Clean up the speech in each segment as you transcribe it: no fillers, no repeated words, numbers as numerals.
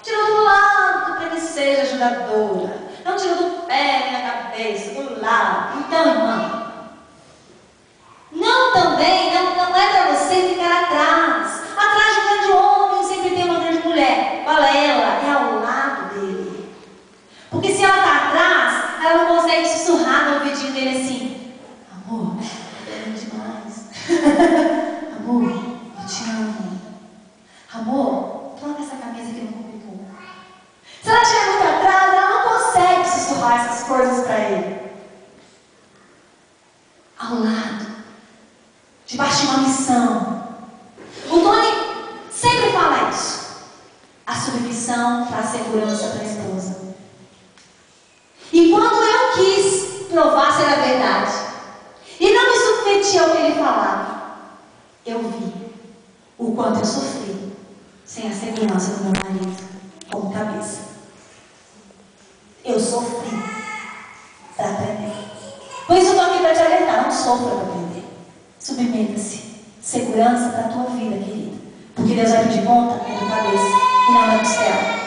Tira do lado para que seja ajudadora. Não tira do pé nem da cabeça, do lado. Então, irmão, não é para você ficar atrás. Atrás de um grande homem sempre tem uma grande mulher. Qual é ela? É ao lado dele. Porque se ela está atrás, ela não consegue sussurrar no ouvidinho dele assim: amor, eu amo demais. Amor, eu te amo. Amor, troca essa camisa que não complicou. Se ela estiver muito atrás, ela não consegue sussurrar essas coisas para ele. Ao lado, debaixo de uma missão. O Tony sempre fala isso. A submissão para a segurança da esposa. E quando eu quis provar ser a verdade e não me submeti ao que ele falava, eu vi o quanto eu sofri sem a segurança do meu marido como cabeça. Eu sofri para aprender. Por isso eu estou aqui para te alertar. Não sofra para aprender. Submeta-se. Segurança para a tua vida, querida. Porque Deus vai pedir conta do cabeça e não da costela.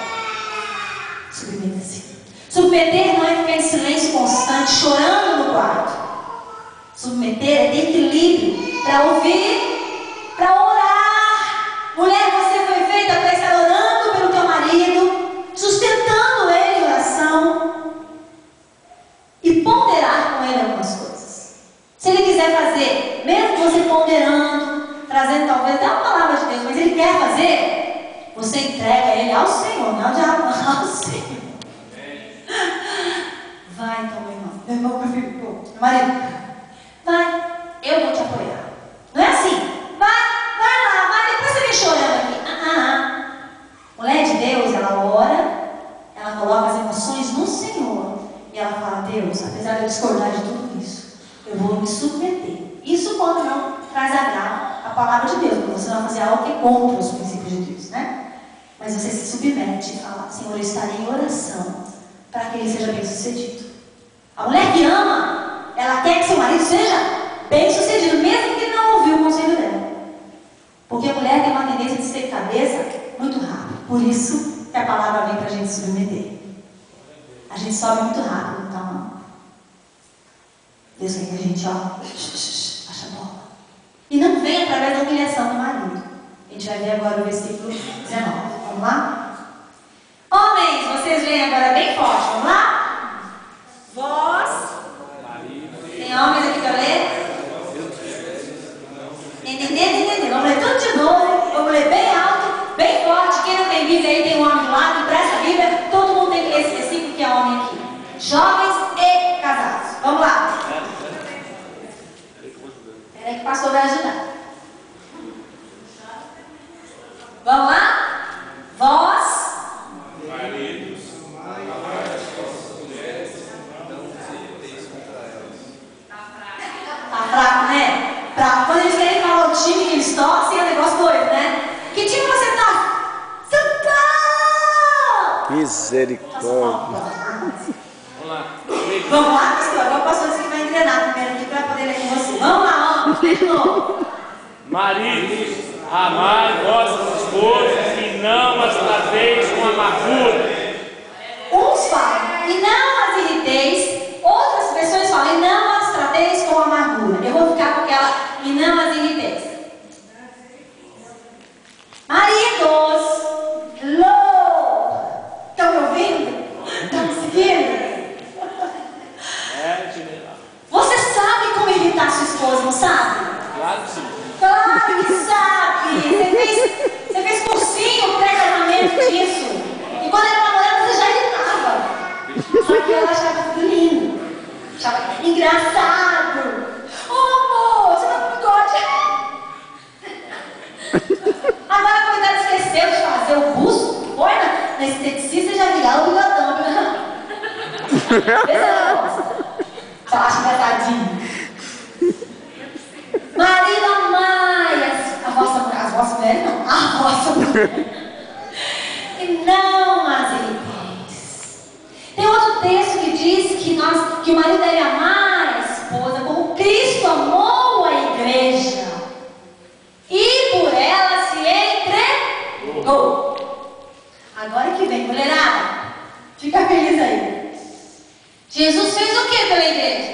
Submeta-se. Submeter não é ficar em silêncio constante, chorando no quarto. Submeter é ter equilíbrio para ouvir, para orar. Mulher, você foi feita para estar orando pelo teu marido, sustentando ele em oração e ponderar com ele algumas coisas. Se ele quiser fazer, mesmo você ponderando, trazendo talvez até uma palavra de Deus, mas ele quer fazer, você entrega ele ao Senhor, não ao diabo, ao Senhor. Vai então, meu irmão, meu filho, meu marido, vai, eu vou te apoiar. Não é assim? Vai lá, vai, depois você vem chorando aqui. Mulher de Deus, ela ora, ela coloca as emoções no Senhor e ela fala: Deus, apesar de eu discordar de tudo isso, eu vou me submeter. Isso quando não traz agrado a palavra de Deus, porque você não vai fazer algo que é contra os princípios de Deus, né? Mas você se submete e fala: Senhor, eu estarei em oração para que ele seja bem sucedido. A mulher que ama, ela quer que seu marido seja bem sucedido, mesmo que não ouviu o conselho dela. Porque a mulher tem uma tendência de ser cabeça muito rápido. Por isso que a palavra vem para a gente submeter. A gente sobe muito rápido, então Deus quer que a gente, baixa a bola. E não vem através da humilhação do marido. A gente vai ver agora o versículo 19. Vamos lá? Homens, vocês leem agora bem forte. Vamos lá? Vós. Tem homens aqui para ler? Entendendo? Vamos ler tudo de novo. Vamos ler bem alto, bem forte. Quem não tem Bíblia aí, tem um homem do lado que presta a Bíblia. Todo mundo tem que ler esse versículo, que é homem aqui. Jovens e casados. Vamos lá. Peraí que o pastor vai ajudar. Vamos lá? Vós. Maridos, amai as vossas mulheres, não vos irriteis contra elas. Tá fraco, né? Fraco. Quando eles querem falar o time que eles torcem, é um negócio doido, né? Que time você tá? São Paulo! Misericórdia. Vamos lá. Vamos lá, pastor? Agora o pastor disse que vai treinar primeiro aqui para poder ler com você. Vamos lá, homem. De novo. Maridos, amai vossas esposas e não as trateis com amargura. Uns falam, e não as irriteis. Outras versões falam, e não as trateis com amargura. Eu vou ficar com aquela, e não as irriteis. Maridos, estão me ouvindo? Estão me seguindo? Você sabe como irritar sua esposa, não sabe? Claro que sim. Claro que sabe! Você fez cursinho pré-casamento disso. E quando era namorada, você já irritava. Só que ela achava tudo lindo. Achava engraçado. Oh, amor, você tá com bigode. Agora, coitada, esqueceu de fazer o buço. Foi na esteticista e já virava o bigodão. Você acha engraçadinho? Marido, amai as vossas mulheres, não, a vossa mulher. E não as irriteis. Tem outro texto que diz que o marido deve amar a esposa como Cristo amou a igreja e por ela se entregou. Agora que Mulherada, fica feliz aí. Jesus fez o que pela igreja?